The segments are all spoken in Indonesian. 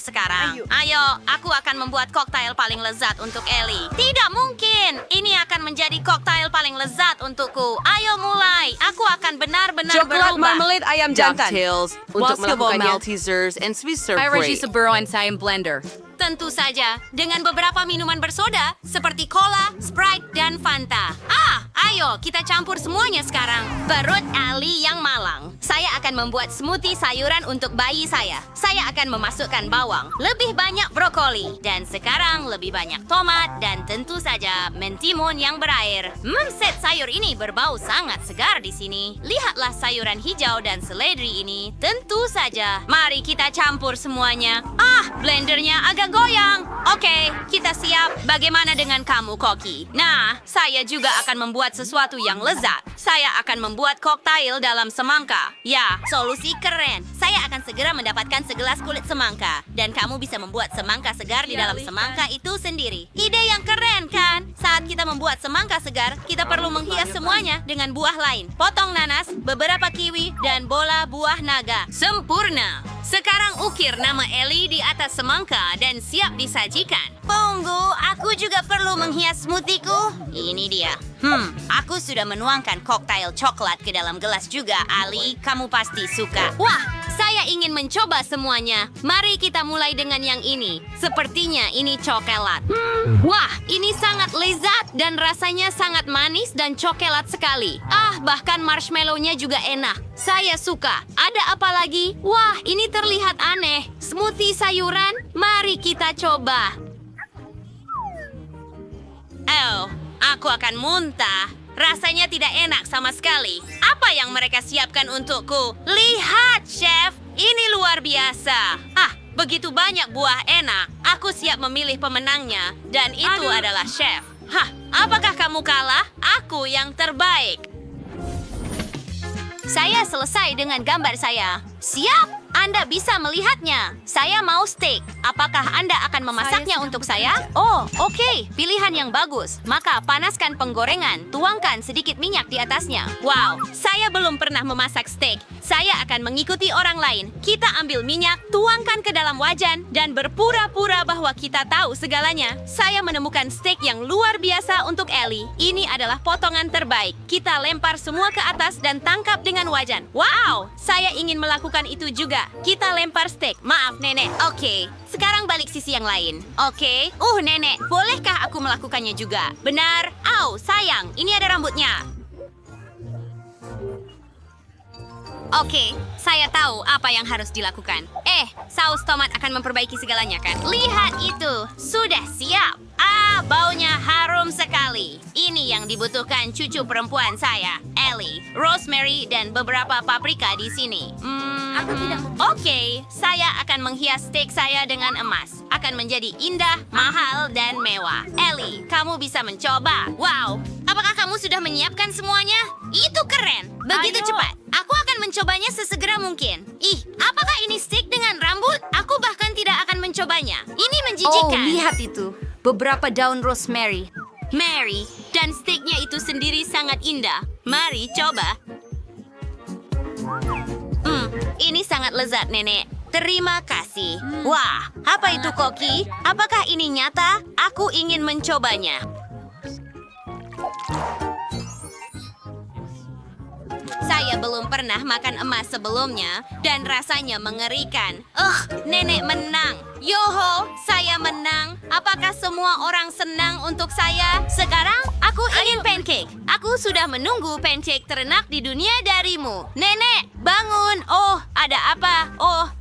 mulai sekarang. Ayo, aku akan membuat koktail paling lezat untuk Ellie. Tidak mungkin. Ini akan menjadi koktail paling lezat untukku. Ayo mulai. Aku akan benar-benar Coklat berubah. marmalade ayam jantan. Ducktails untuk melakukan Maltesers and Swiss serve great. Buruan sa blender. Tentu saja, dengan beberapa minuman bersoda seperti cola, Sprite, dan Fanta. Ayo, kita campur semuanya sekarang. Perut Ali yang malang. Saya akan membuat smoothie sayuran untuk bayi saya. Saya akan memasukkan bawang, lebih banyak brokoli, dan sekarang lebih banyak tomat, dan tentu saja mentimun yang berair. Set sayur ini berbau sangat segar di sini. Lihatlah sayuran hijau dan seledri ini. Tentu saja. Mari kita campur semuanya. Blendernya agak goyang. Oke, kita siap. Bagaimana dengan kamu, Koki? Nah, saya juga akan membuat sesuatu yang lezat. Saya akan membuat koktail dalam semangka. Ya, solusi keren. Saya akan segera mendapatkan segelas kulit semangka. Dan kamu bisa membuat semangka segar di dalam semangka itu sendiri. Ide yang keren, kan? Saat kita membuat semangka segar, kita perlu menghias semuanya dengan buah lain. Potong nanas, beberapa kiwi, dan bola buah naga. Sempurna! Sekarang ukir nama Ellie di atas semangka dan siap disajikan. Tunggu, aku juga perlu menghias smoothieku. Ini dia. Aku sudah menuangkan koktail coklat ke dalam gelas juga, Ali. Kamu pasti suka. Wah, saya ingin mencoba semuanya. Mari kita mulai dengan yang ini. Sepertinya ini coklat. Wah, ini sangat lezat dan rasanya sangat manis dan coklat sekali. Bahkan marshmallow-nya juga enak. Saya suka. Ada apa lagi? Wah, ini terlihat aneh. Smoothie sayuran? Mari kita coba. Aku akan muntah. Rasanya tidak enak sama sekali. Apa yang mereka siapkan untukku? Lihat, Chef. Ini luar biasa. Begitu banyak buah enak. Aku siap memilih pemenangnya. Dan itu adalah Chef. Apakah kamu kalah? Aku yang terbaik. Saya selesai dengan gambar saya. Siap? Anda bisa melihatnya. Saya mau steak. Apakah Anda akan memasaknya untuk saya? Oke. Pilihan yang bagus. Maka panaskan penggorengan. Tuangkan sedikit minyak di atasnya. Wow, saya belum pernah memasak steak. Saya akan mengikuti orang lain. Kita ambil minyak, tuangkan ke dalam wajan, dan berpura-pura bahwa kita tahu segalanya. Saya menemukan steak yang luar biasa untuk Ellie. Ini adalah potongan terbaik. Kita lempar semua ke atas dan tangkap dengan wajan. Wow, saya ingin melakukan itu juga. Kita lempar steak. Maaf, Nenek. Oke. Sekarang balik sisi yang lain. Oke. Nenek, bolehkah aku melakukannya juga? Benar. Sayang. Ini ada rambutnya. Oke, saya tahu apa yang harus dilakukan. Saus tomat akan memperbaiki segalanya, kan? Lihat itu. Sudah siap. Baunya harum sekali. Ini yang dibutuhkan cucu perempuan saya, Ellie, rosemary, dan beberapa paprika di sini. Oke, saya akan menghias steak saya dengan emas. Akan menjadi indah, mahal, dan mewah. Ellie, kamu bisa mencoba. Wow, apakah kamu sudah menyiapkan semuanya? Itu keren. Begitu cepat. Aku akan mencobanya sesegera mungkin. Apakah ini steak dengan rambut? Aku bahkan tidak akan mencobanya. Ini menjijikan. Lihat itu. Beberapa daun rosemary. Mary, dan steaknya itu sendiri sangat indah. Mari coba. Ini sangat lezat, Nenek. Terima kasih. Wah, apa itu, Koki? Apakah ini nyata? Aku ingin mencobanya. Saya belum pernah makan emas sebelumnya dan rasanya mengerikan. Nenek menang. Yoho, saya menang. Apakah semua orang senang untuk saya? Sekarang, aku ingin pancake. Aku sudah menunggu pancake terenak di dunia darimu. Nenek, bangun. Ada apa?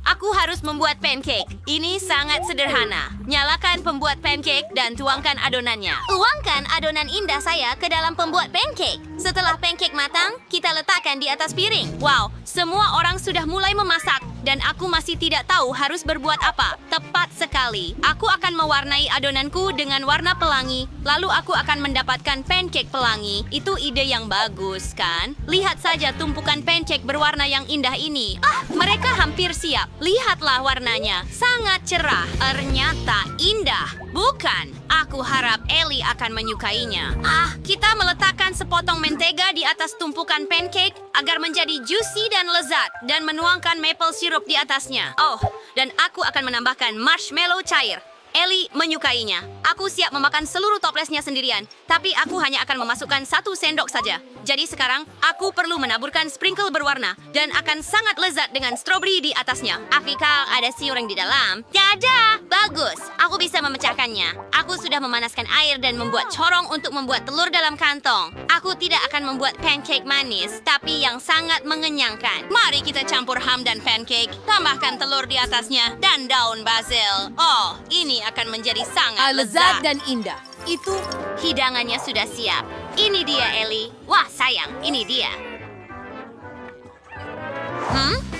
Aku harus membuat pancake. Ini sangat sederhana. Nyalakan pembuat pancake dan tuangkan adonannya. Tuangkan adonan indah saya ke dalam pembuat pancake. Setelah pancake matang, kita letakkan di atas piring. Wow, semua orang sudah mulai memasak. Dan aku masih tidak tahu harus berbuat apa. Tepat sekali. Aku akan mewarnai adonanku dengan warna pelangi. Lalu aku akan mendapatkan pancake pelangi. Itu ide yang bagus, kan? Lihat saja tumpukan pancake berwarna yang indah ini. Mereka hampir siap. Lihatlah warnanya. Sangat cerah. Ternyata indah. Bukan. Aku harap Ellie akan menyukainya. Kita meletakkan sepotong mentega di atas tumpukan pancake agar menjadi juicy dan lezat. Dan menuangkan maple syrup sirup di atasnya. Oh, dan aku akan menambahkan marshmallow cair. Ellie menyukainya. Aku siap memakan seluruh toplesnya sendirian, tapi aku hanya akan memasukkan 1 sendok saja. Jadi sekarang, aku perlu menaburkan sprinkle berwarna dan akan sangat lezat dengan stroberi di atasnya. Afika, ada siuring di dalam. Tidak, bagus. Aku bisa memecahkannya. Aku sudah memanaskan air dan membuat corong untuk membuat telur dalam kantong. Aku tidak akan membuat pancake manis, tapi yang sangat mengenyangkan. Mari kita campur ham dan pancake, tambahkan telur di atasnya, dan daun basil. Oh, ini akan menjadi sangat lezat dan indah. Itu hidangannya sudah siap. Ini dia, Ellie. Wah, sayang, ini dia.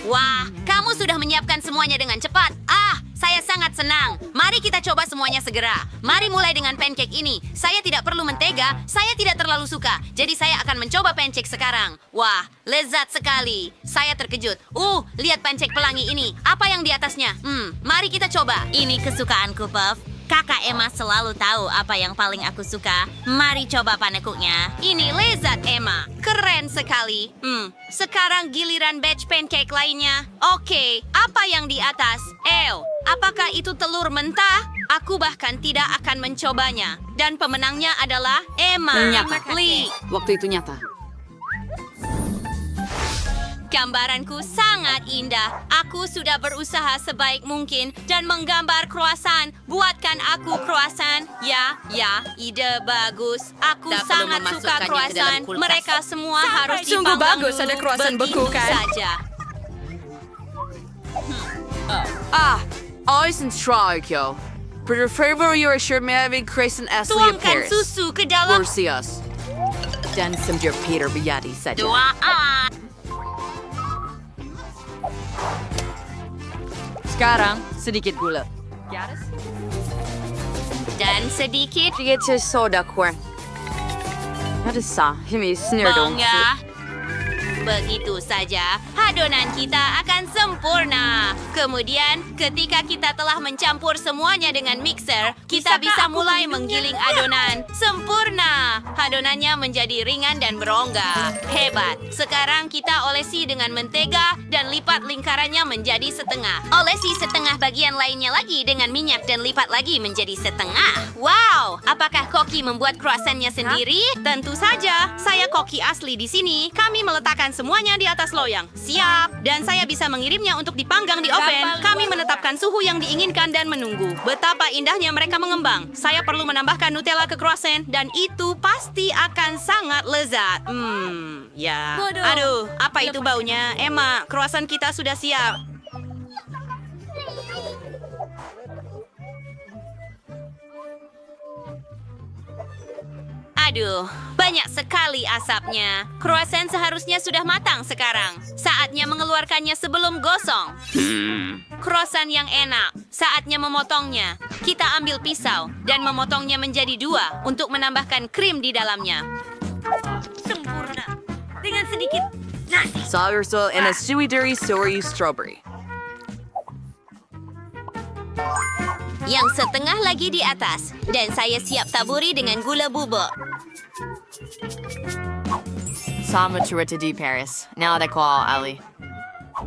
Wah, kamu sudah menyiapkan semuanya dengan cepat. Saya sangat senang. Mari kita coba semuanya segera. Mari mulai dengan pancake ini. Saya tidak perlu mentega, saya tidak terlalu suka. Jadi saya akan mencoba pancake sekarang. Wah, lezat sekali. Saya terkejut. Lihat pancake pelangi ini. Apa yang di atasnya? Mari kita coba. Ini kesukaanku, Puff. Kakak Emma selalu tahu apa yang paling aku suka. Mari coba panekuknya. Ini lezat, Emma. Keren sekali. Sekarang giliran batch pancake lainnya. Oke, apa yang di atas? Apakah itu telur mentah? Aku bahkan tidak akan mencobanya. Dan pemenangnya adalah Emma. Nyata. Lee. Waktu itu nyata. Gambaranku sangat indah. Aku sudah berusaha sebaik mungkin dan menggambar croissant. Buatkan aku croissant. Ya, ide bagus. Aku Tak perlu sangat suka memasukkannya ke croissant. dalam kulkas. Mereka semua harus Sungguh dipanggang bagus dulu. ada croissant beku, Begitu kan? saja. Always in Strike, For your favor, you are sure may having Crescent Ashley of Tuangkan Paris. susu ke dalam See us. Dan semjur Peter Biati saja. doaan. Sekarang, sedikit gula. Dan sedikit Get your soda corn. Vad sa? Himi snurdong. bangga. Begitu saja, adonan kita akan sempurna. Kemudian, ketika kita telah mencampur semuanya dengan mixer, kita bisa mulai menggiling adonan. Sempurna! Adonannya menjadi ringan dan berongga. Hebat! Sekarang kita olesi dengan mentega dan lipat lingkarannya menjadi setengah. Olesi setengah bagian lainnya lagi dengan minyak dan lipat lagi menjadi setengah. Wow! Apakah Koki membuat croissantnya sendiri? Tentu saja. Saya Koki asli di sini. Kami meletakkan semuanya di atas loyang. Siap. Dan saya bisa mengirimnya untuk dipanggang di oven. Kami menetapkan suhu yang diinginkan dan menunggu. Betapa indahnya mereka mengembang. Saya perlu menambahkan Nutella ke croissant dan itu pasti akan sangat lezat. Ya. Aduh, apa itu baunya? Emma, croissant kita sudah siap. Aduh, banyak sekali asapnya. Croissant seharusnya sudah matang sekarang. Saatnya mengeluarkannya sebelum gosong. Croissant yang enak. Saatnya memotongnya. Kita ambil pisau dan memotongnya menjadi 2 untuk menambahkan krim di dalamnya. Sempurna. Dengan sedikit nasi. Sauersoul and a suidery soy strawberry. Yang setengah lagi di atas. Dan saya siap taburi dengan gula bubuk. Sama cerita di Paris. Now they call Ali.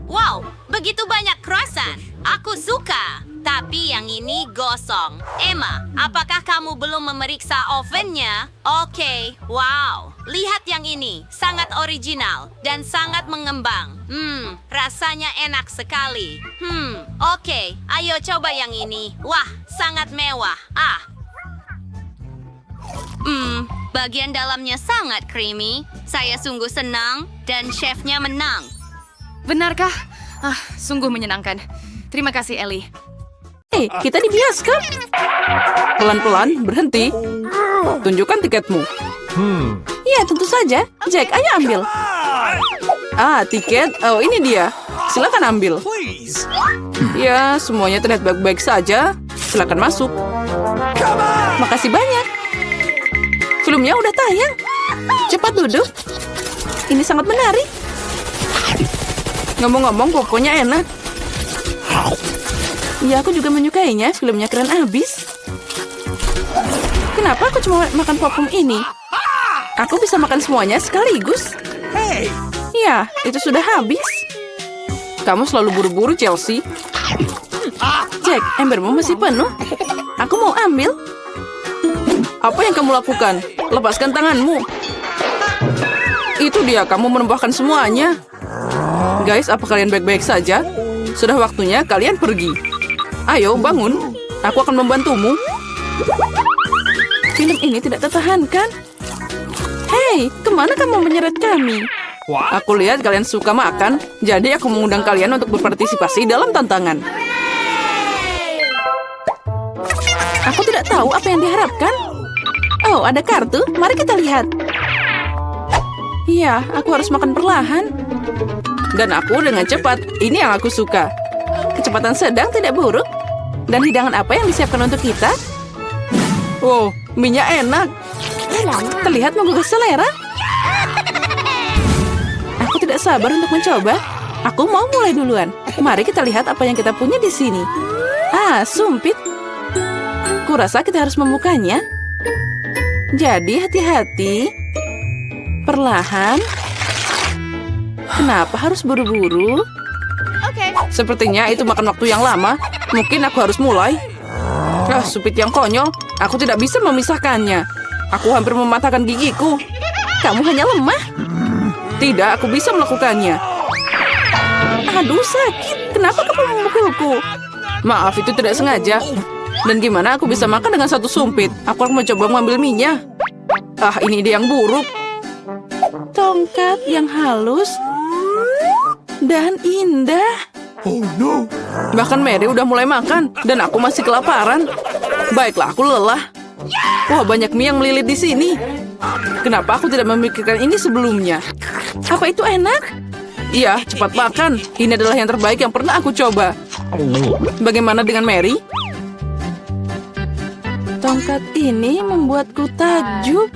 Wow, begitu banyak croissant. Aku suka. Tapi yang ini gosong. Emma, apakah kamu belum memeriksa ovennya? Oke, wow. Lihat yang ini. Sangat original dan sangat mengembang. Rasanya enak sekali. Oke, ayo coba yang ini. Wah, sangat mewah. Bagian dalamnya sangat creamy. Saya sungguh senang dan chefnya menang. Benarkah? Sungguh menyenangkan. Terima kasih, Ellie. Hei, kita di bioskop. Pelan-pelan, berhenti. Tunjukkan tiketmu. Iya, tentu saja. Jack, ayo ambil. Tiket. Oh, ini dia. Silakan ambil. Ya, semuanya terlihat baik-baik saja. Silakan masuk. Makasih banyak. Filmnya udah tayang. Cepat duduk. Ini sangat menarik. Ngomong-ngomong, pokoknya enak. Ya, aku juga menyukainya. Filmnya keren abis. Kenapa aku cuma makan popcorn ini? Aku bisa makan semuanya sekaligus. Ya, itu sudah habis. Kamu selalu buru-buru, Chelsea. Jack, embermu masih penuh. Aku mau ambil. Apa yang kamu lakukan? Lepaskan tanganmu. Itu dia, kamu menambahkan semuanya. Guys, apa kalian baik-baik saja? Sudah waktunya kalian pergi. Ayo, bangun. Aku akan membantumu. Film ini tidak tertahankan. Hei, kemana kamu menyeret kami? Aku lihat kalian suka makan, jadi aku mengundang kalian untuk berpartisipasi dalam tantangan. Aku tidak tahu apa yang diharapkan. Oh, ada kartu. Mari kita lihat. Iya, aku harus makan perlahan. Dan aku dengan cepat. Ini yang aku suka. Kecepatan sedang tidak buruk. Dan hidangan apa yang disiapkan untuk kita? Wow, minyak enak. Terlihat menggugah selera. Aku tidak sabar untuk mencoba. Aku mau mulai duluan. Mari kita lihat apa yang kita punya di sini. Ah, sumpit. Kurasa kita harus membukanya. Jadi hati-hati. Perlahan. Kenapa harus buru-buru? Sepertinya itu makan waktu yang lama. Mungkin aku harus mulai. Ah, supit yang konyol. Aku tidak bisa memisahkannya. Aku hampir mematahkan gigiku. Kamu hanya lemah. Tidak, aku bisa melakukannya. Aduh, sakit. Kenapa kamu memukulku? Maaf, itu tidak sengaja. Dan gimana aku bisa makan dengan satu sumpit? Aku akan mencoba mengambil minyak. Ah, ini ide yang buruk. Tongkat yang halus dan indah. Bahkan Mary udah mulai makan dan aku masih kelaparan. Baiklah, aku lelah. Wah, banyak mie yang melilit di sini. Kenapa aku tidak memikirkan ini sebelumnya? Apa itu enak? Iya, cepat makan. Ini adalah yang terbaik yang pernah aku coba. Bagaimana dengan Mary? Tongkat ini membuatku takjub.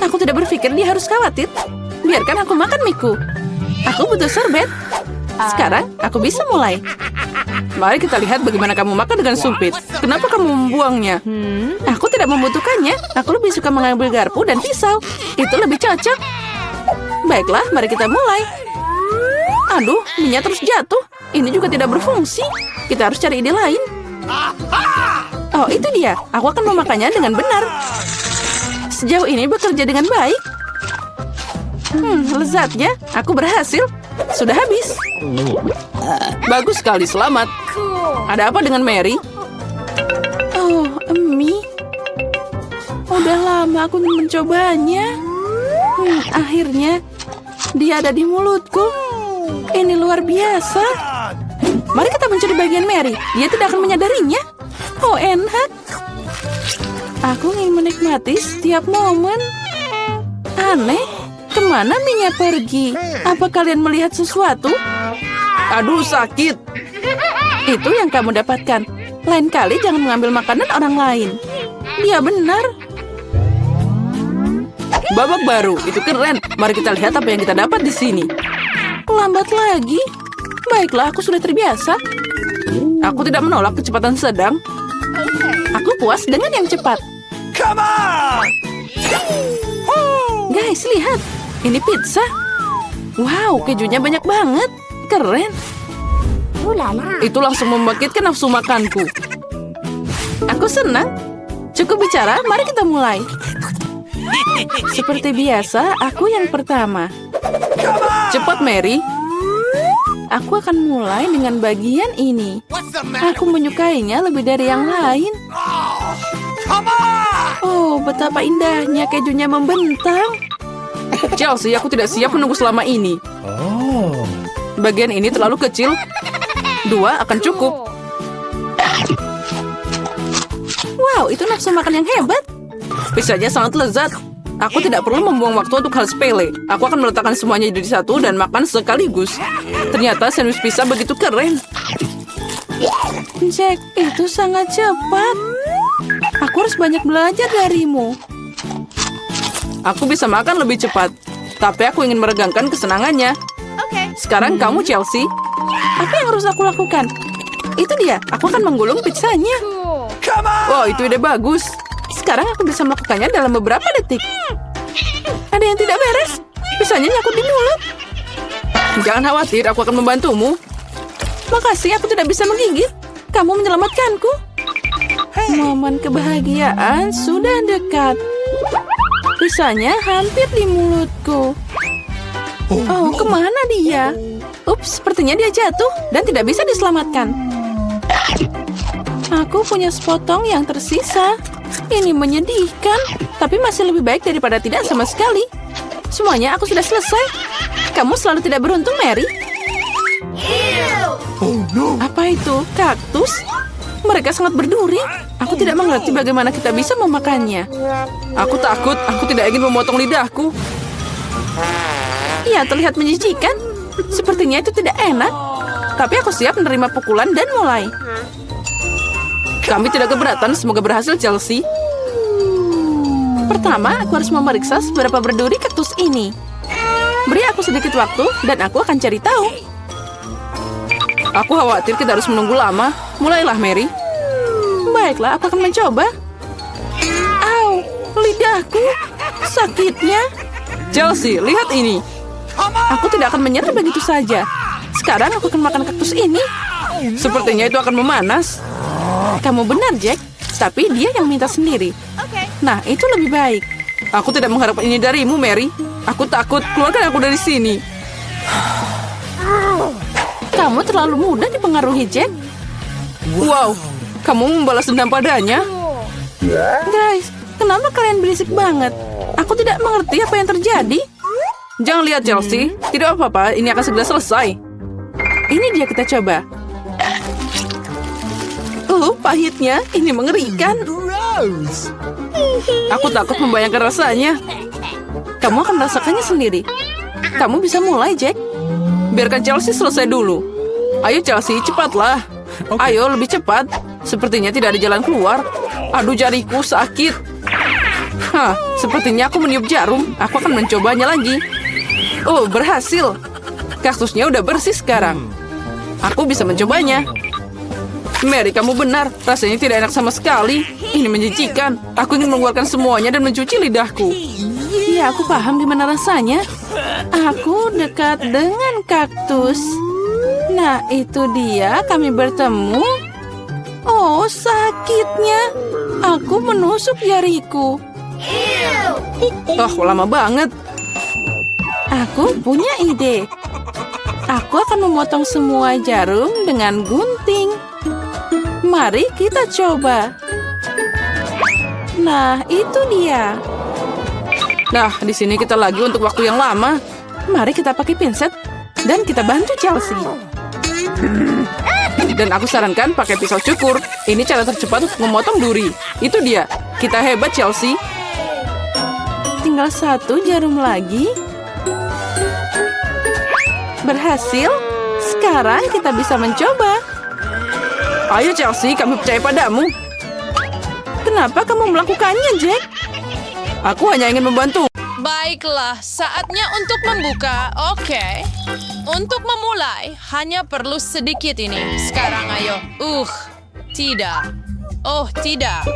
Aku tidak berpikir dia harus khawatir. Biarkan aku makan mie-ku. Aku butuh sorbet. Sekarang aku bisa mulai. Mari kita lihat bagaimana kamu makan dengan sumpit. Kenapa kamu membuangnya? Aku tidak membutuhkannya. Aku lebih suka mengambil garpu dan pisau. Itu lebih cocok. Baiklah, mari kita mulai. Aduh, minyak terus jatuh. Ini juga tidak berfungsi. Kita harus cari ide lain. Oh, itu dia. Aku akan memakannya dengan benar. Sejauh ini bekerja dengan baik. Lezatnya. Aku berhasil. Sudah habis. Bagus sekali, selamat. Ada apa dengan Mary? Oh, mie. Udah lama aku ingin mencobanya. Akhirnya, dia ada di mulutku. Ini luar biasa. Mari kita mencuri bagian Mary. Dia tidak akan menyadarinya. Oh, enak. Aku ingin menikmati setiap momen. Aneh. Kemana minyak pergi? Apa kalian melihat sesuatu? Aduh, sakit. Itu yang kamu dapatkan. Lain kali jangan mengambil makanan orang lain. Dia benar. Babak baru, itu keren. Mari kita lihat apa yang kita dapat di sini. Lambat lagi. Baiklah, aku sudah terbiasa. Aku tidak menolak kecepatan sedang. Aku puas dengan yang cepat. Guys, lihat. Ini pizza. Wow, kejunya banyak banget. Keren. Itu langsung membangkitkan nafsu makanku. Aku senang. Cukup bicara, mari kita mulai. Seperti biasa, aku yang pertama. Cepat, Mary. Aku akan mulai dengan bagian ini. Aku menyukainya lebih dari yang lain. Oh, betapa indahnya kejunya membentang. Chelsea, aku tidak siap menunggu selama ini. Bagian ini terlalu kecil. 2 akan cukup. Wow, itu nafsu makan yang hebat. Pizzanya sangat lezat. Aku tidak perlu membuang waktu untuk hal sepele. Aku akan meletakkan semuanya jadi satu dan makan sekaligus. Ternyata sandwich pizza begitu keren. Jack, itu sangat cepat. Aku harus banyak belajar darimu. Aku bisa makan lebih cepat. Tapi aku ingin meregangkan kesenangannya. Sekarang kamu, Chelsea. Apa yang harus aku lakukan? Itu dia. Aku akan menggulung pizzanya. Wow, itu ide bagus. Sekarang aku bisa melakukannya dalam beberapa detik. Ada yang tidak beres. Pizzanya nyangkut di mulut. Jangan khawatir, aku akan membantumu. Makasih, aku tidak bisa menggigit. Kamu menyelamatkanku. Momen kebahagiaan sudah dekat. Pisahnya hampir di mulutku. Oh, kemana dia? Ups, sepertinya dia jatuh dan tidak bisa diselamatkan. Aku punya sepotong yang tersisa. Ini menyedihkan, tapi masih lebih baik daripada tidak sama sekali. Semuanya aku sudah selesai. Kamu selalu tidak beruntung, Mary. Apa itu? Kaktus? Mereka sangat berduri. Aku tidak mengerti bagaimana kita bisa memakannya. Aku takut, aku tidak ingin memotong lidahku. Iya, terlihat menjijikan. Sepertinya itu tidak enak. Tapi aku siap menerima pukulan dan mulai. Kami tidak keberatan, semoga berhasil, Chelsea. Pertama, aku harus memeriksa seberapa berduri kaktus ini. Beri aku sedikit waktu, dan aku akan cari tahu. Aku khawatir kita harus menunggu lama. Mulailah, Mary. Baiklah, aku akan mencoba. Au, lidahku. Sakitnya. Chelsea, lihat ini. Aku tidak akan menyerah begitu saja. Sekarang aku akan makan kaktus ini. Sepertinya itu akan memanas. Kamu benar, Jack. Tapi dia yang minta sendiri. Nah, itu lebih baik. Aku tidak mengharapkan ini darimu, Mary. Aku takut. Keluarkan aku dari sini. Kamu terlalu mudah dipengaruhi, Jack. Wow, kamu membalas dendam padanya. Guys, kenapa kalian berisik banget? Aku tidak mengerti apa yang terjadi. Jangan lihat, Chelsea. Tidak apa-apa, ini akan segera selesai. Ini dia, kita coba. Pahitnya. Ini mengerikan. Aku takut membayangkan rasanya. Kamu akan merasakannya sendiri. Kamu bisa mulai, Jack. Biarkan Chelsea selesai dulu. Ayo, Chelsea, cepatlah. Ayo, lebih cepat. Sepertinya tidak ada jalan keluar. Aduh, jariku sakit. Hah, sepertinya aku meniup jarum. Aku akan mencobanya lagi. Oh, berhasil. Kaktusnya udah bersih sekarang. Aku bisa mencobanya. Mary, kamu benar. Rasanya tidak enak sama sekali. Ini menjijikan. Aku ingin mengeluarkan semuanya dan mencuci lidahku. Ya, aku paham gimana rasanya. Aku dekat dengan kaktus. Nah, itu dia. Kami bertemu. Oh, sakitnya. Aku menusuk jariku. Oh, lama banget. Aku punya ide. Aku akan memotong semua jarum dengan gunting. Mari kita coba. Nah, itu dia. Nah, di sini kita lagi untuk waktu yang lama. Mari kita pakai pinset dan kita bantu Chelsea. Dan aku sarankan pakai pisau cukur. Ini cara tercepat untuk memotong duri. Itu dia. Kita hebat, Chelsea. Tinggal satu jarum lagi. Berhasil. Sekarang kita bisa mencoba. Ayo, Chelsea, kami percaya padamu. Kenapa kamu melakukannya, Jack? Aku hanya ingin membantu. Baiklah, saatnya untuk membuka. Oke. Untuk memulai, hanya perlu sedikit ini. Sekarang ayo. Tidak. Oh, tidak.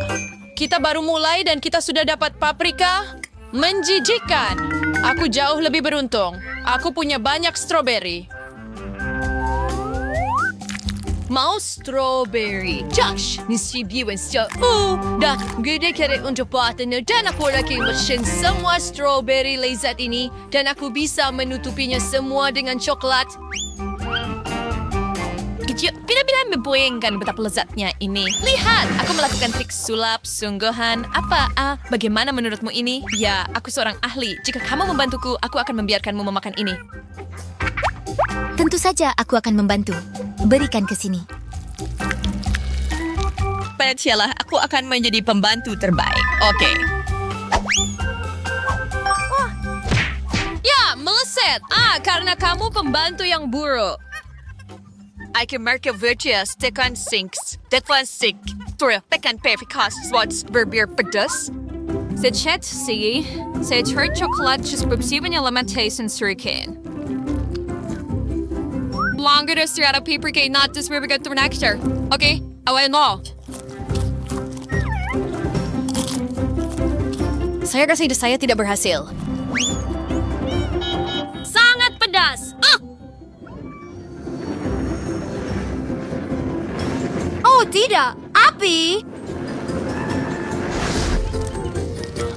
Kita baru mulai dan kita sudah dapat paprika. Menjijikan. Aku jauh lebih beruntung. Aku punya banyak stroberi. Mau strawberry. Josh, distribuin still. Dah gede kere untuk partner dan aku lagi mesin semua strawberry lezat ini dan aku bisa menutupinya semua dengan coklat. Kecil, bila-bila membayangkan betapa lezatnya ini. Lihat, aku melakukan trik sulap sungguhan. Bagaimana menurutmu ini? Ya, aku seorang ahli. Jika kamu membantuku, aku akan membiarkanmu memakan ini. Tentu saja aku akan membantu. Berikan ke sini. Percayalah, aku akan menjadi pembantu terbaik. Oke. Ya, meleset. Karena kamu pembantu yang buruk. I can make a virtuous tekan sinks. Tekan sink. Tekan perfikas slots berbir pedas. Sechet si, saya cari coklat just bersihnya lamentations surikin. Longer to start a paper cake, not just where we get to nectar. Okay, away no. Saya rasa ide saya tidak berhasil. Sangat pedas. tidak, api!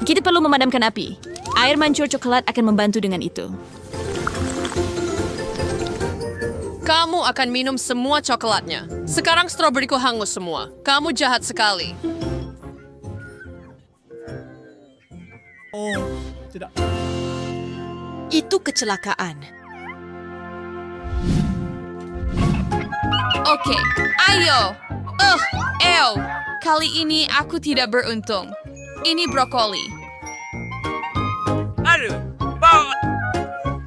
Kita perlu memadamkan api. Air mancur coklat akan membantu dengan itu. Kamu akan minum semua coklatnya. Sekarang stroberiku hangus semua. Kamu jahat sekali. Itu kecelakaan. Oke, ayo. Kali ini aku tidak beruntung. Ini brokoli.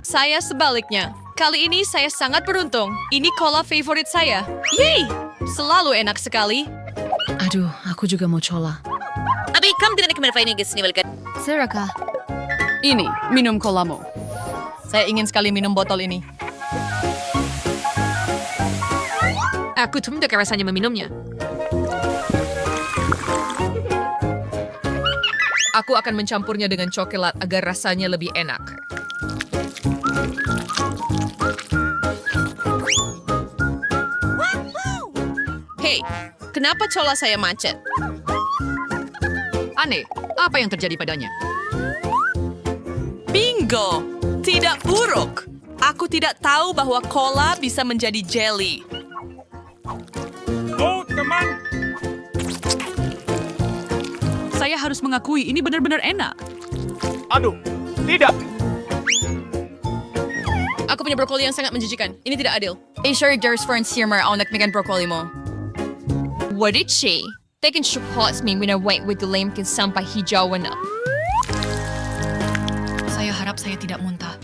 Saya sebaliknya. Kali ini saya sangat beruntung. Ini cola favorit saya. Yeay! Selalu enak sekali. Aduh, aku juga mau cola. Abi, kamu tidak nak ini guys, Seraka. Ini, minum colamu. Saya ingin sekali minum botol ini. Aku tidak rasanya meminumnya. Aku akan mencampurnya dengan coklat agar rasanya lebih enak. Hei, kenapa cola saya macet? Aneh, apa yang terjadi padanya? Bingo! Tidak buruk. Aku tidak tahu bahwa cola bisa menjadi jelly. Saya harus mengakui, ini benar-benar enak. Aku punya brokoli yang sangat menjijikan. Ini tidak adil. Sorry, there's for Sirmer. I'll nakmigan brokoli mo. What did she? Taking chocolates me when I wait with the lamb sampai hijau na. Saya harap saya tidak muntah.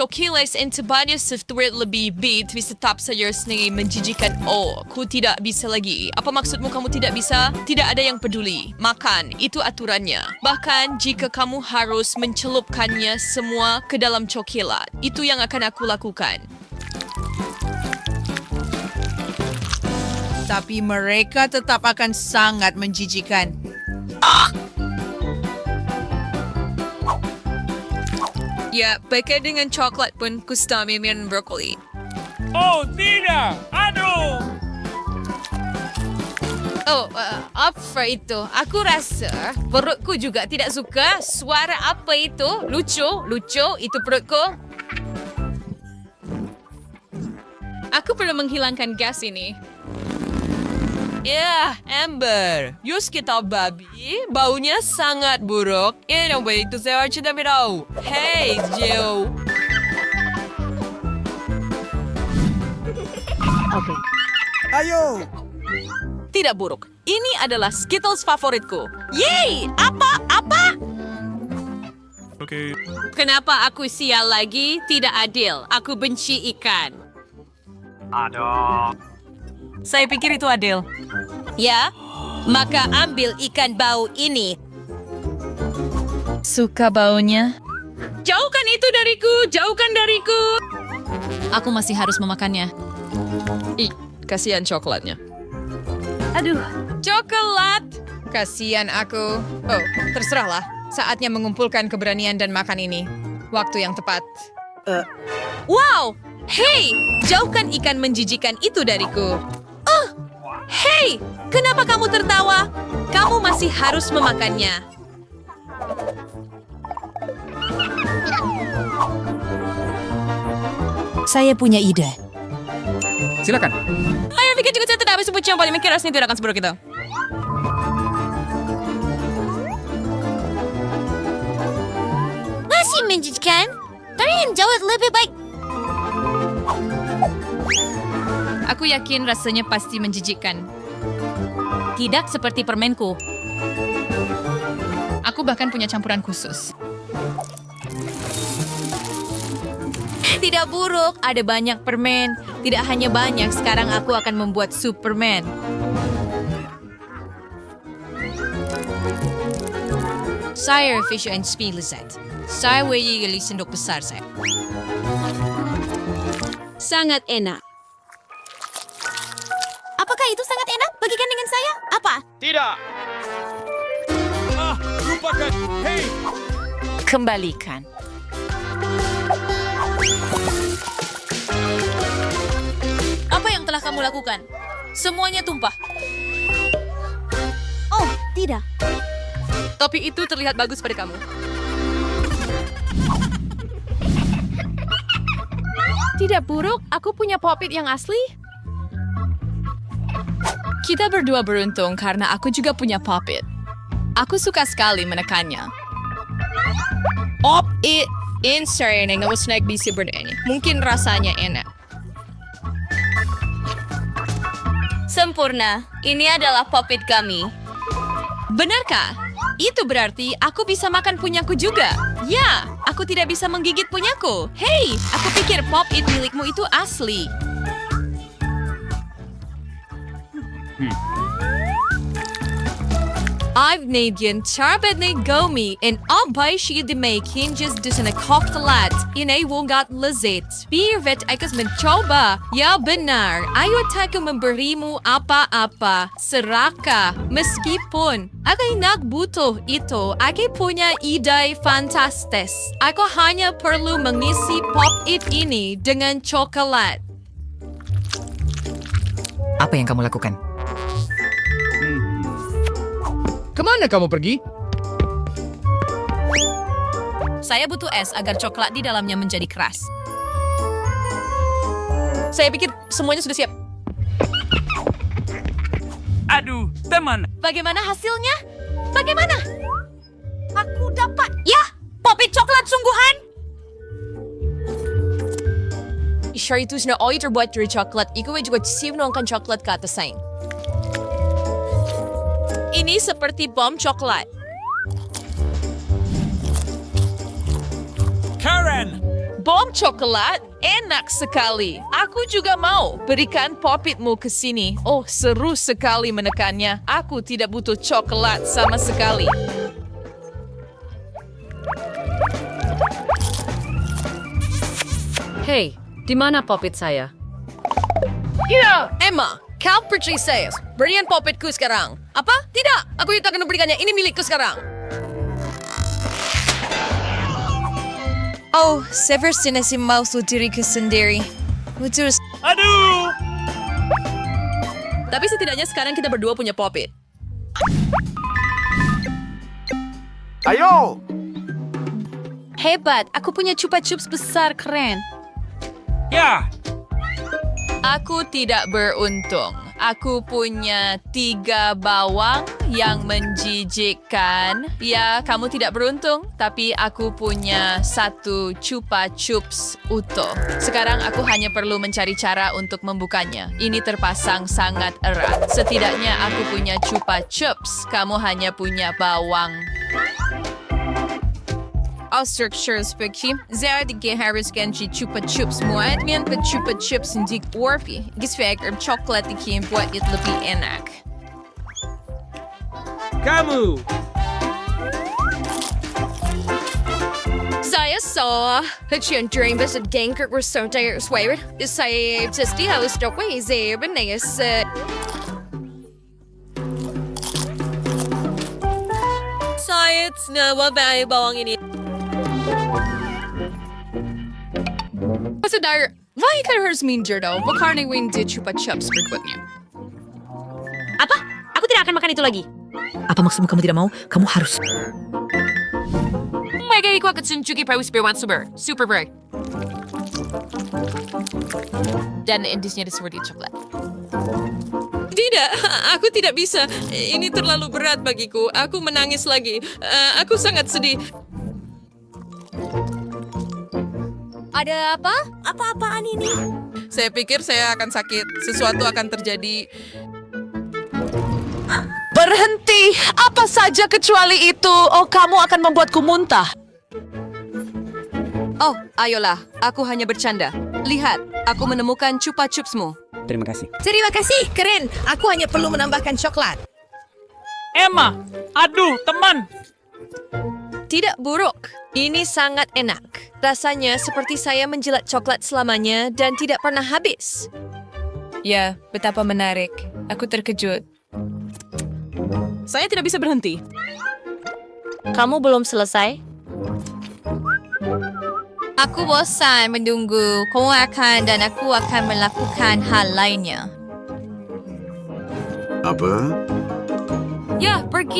Chocolate and banyak software lebih beat bisa tetap saja sendiri menjijikan. Oh, aku tidak bisa lagi. Apa maksudmu kamu tidak bisa? Tidak ada yang peduli. Makan, itu aturannya. Bahkan jika kamu harus mencelupkannya semua ke dalam coklat, itu yang akan aku lakukan. Tapi mereka tetap akan sangat menjijikan. Ya, pakai dengan coklat pun kustami minum brokoli. Apa itu? Aku rasa perutku juga tidak suka. Suara apa itu? Lucu itu perutku. Aku perlu menghilangkan gas ini. Ya, Amber. Yus kita babi. Baunya sangat buruk. Anyway, itu saya tidak tahu. Hey, Joe. Tidak buruk. Ini adalah Skittles favoritku. Yeay! Apa? Kenapa aku sial lagi? Tidak adil. Aku benci ikan. Saya pikir itu adil. Ya? Maka ambil ikan bau ini. Suka baunya? Jauhkan itu dariku! Jauhkan dariku! Aku masih harus memakannya. Kasihan coklatnya. Coklat! Kasihan aku. Oh, terserahlah. Saatnya mengumpulkan keberanian dan makan ini. Waktu yang tepat. Wow! Hei! Jauhkan ikan menjijikan itu dariku. Hei! Kenapa kamu tertawa? Kamu masih harus memakannya. Saya punya ide. Silakan. Ayo pikir juga saya tidak habis sebut yang paling mikir rasanya tidak akan seburuk itu. Masih menjijikan? Tapi yang jauh lebih baik. Aku yakin rasanya pasti menjijikkan. Tidak seperti permenku. Aku bahkan punya campuran khusus. Tidak buruk, ada banyak permen. Tidak hanya banyak, sekarang aku akan membuat sup permen. Saya Fish and Spielset. Saya wajib sendok besar saya. Sangat enak. Apakah itu sangat enak? Bagikan dengan saya. Apa? Kembalikan. kamu lakukan? Semuanya tumpah. Oh, tidak. Topi itu terlihat bagus pada kamu. Tidak buruk, aku punya Pop-It yang asli. Kita berdua beruntung karena aku juga punya Pop-It. Aku suka sekali menekannya. Pop-It insert yang nggak snack di sebenarnya. Mungkin rasanya enak. Sempurna. Ini adalah Pop-It kami. Benarkah? Itu berarti aku bisa makan punyaku juga. Ya, aku tidak bisa menggigit punyaku. Hei, aku pikir Pop-It milikmu itu asli. I've nagen charbet na gomi en albay siya di may hinges dus na koktalat inay wongat lazit. Birvet ay kas mencoba. Ya benar, ayo tayo memberi mo apa-apa. Seraka, meskipun ako'y nagbuto ito, ako'y punya ide fantastis. Ako hanya perlu mengisi Pop-It ini dengan coklat. Apa yang kamu lakukan? Kemana kamu pergi? Saya butuh es agar coklat di dalamnya menjadi keras. Saya pikir semuanya sudah siap. Aduh, teman. Bagaimana hasilnya? Bagaimana? Aku dapat. Ya, Pop-It coklat sungguhan. Sure itu sudah terbuat dari coklat. Ikaw juga simnongkan coklat ke atas saing. Ini seperti bom coklat. Karen! Bom coklat enak sekali. Aku juga mau berikan Pop-Itmu ke sini. Oh, seru sekali menekannya. Aku tidak butuh coklat sama sekali. Hei, di mana Pop-It saya? Emma, kau percaya saya. Berikan Pop-Itku sekarang. Apa? Tidak. Aku tidak akan memberikannya. Ini milikku sekarang. Oh, sever sinasi mouse diriku sendiri. Lucu. Aduh! Tapi setidaknya sekarang kita berdua punya Pop-It. Ayo! Hebat, aku punya Chupa Chups besar keren. Ya! Aku tidak beruntung. Aku punya 3 bawang yang menjijikkan. Ya, kamu tidak beruntung, tapi aku punya 1 Chupa Chups utuh. Sekarang aku hanya perlu mencari cara untuk membukanya. Ini terpasang sangat erat. Setidaknya aku punya Chupa Chups. Kamu hanya punya bawang. Structures peki. Zerdige Harris Genji Chupa Chups muat men pe Chupa Chups dik orpi. Gisvek coklat dikim buat it lebih enak. Kamu! Saya saw Hutchian dream bes denker were so dire swear. Saya just die house dog way zeb neas. Saya nawa bay bawang ini. Saudara, why kan harus minjer daw? Karena win di Chupa Chups berikutnya. Apa? Aku tidak akan makan itu lagi. Apa maksudmu kamu tidak mau? Kamu harus. Mega aku akan sunjuki paus berwan super break. Dan endisnya seperti coklat. Tidak, aku tidak bisa. Ini terlalu berat bagiku. Aku menangis lagi. Aku sangat sedih. Ada apa? Apa-apaan ini? Saya pikir saya akan sakit. Sesuatu akan terjadi. Berhenti! Apa saja kecuali itu. Oh, kamu akan membuatku muntah. Oh, ayolah. Aku hanya bercanda. Lihat, aku menemukan Chupa Chupsmu. Terima kasih. Terima kasih, keren. Aku hanya perlu menambahkan coklat. Emma! Aduh, teman! Tidak buruk. Ini sangat enak. Rasanya seperti saya menjilat coklat selamanya dan tidak pernah habis. Ya, betapa menarik. Aku terkejut. Saya tidak bisa berhenti. Kamu belum selesai? Aku bosan menunggu. Kamu akan dan aku akan melakukan hal lainnya. Ya, pergi.